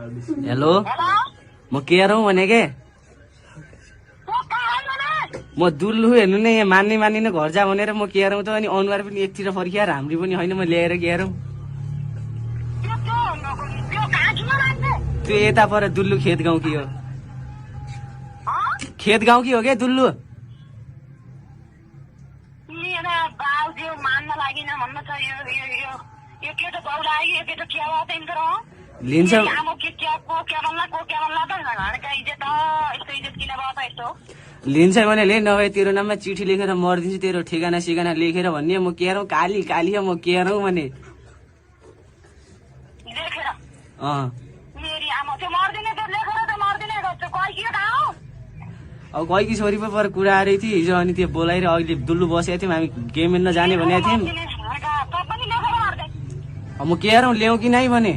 hello म care हौ भने के म दुल्लु हेर्नु नै यहाँ मान्ने मान्दिनँ घर जा भनेर म केयर हौ त अनि अनुहार पनि एकतिर फर्किएर हाम्री पनि होइन म ल्याएर केयर हौ त्यो यता पर दुल्लु खेत गाउँ कि हो खेत गाउँ कि हो क्या दुल्लु लिन्छ लिन्छ भने ले नभए तेरो नाममा चिठी लेखेर मरिदिन्छु तेरो ठेगाना सिगाना लेखेर भन्ने म केयर हौ काली काली हो म केयर हौ भने अब गएकी छोरी पो पर कुरा आएर थियो हिजो अनि त्यो बोलाएर अहिले दुल्लु बसेको थियौँ हामी गेम खेल्न जाने भनेको थियौँ अब म केयर हौ ल्याउँ कि नै भने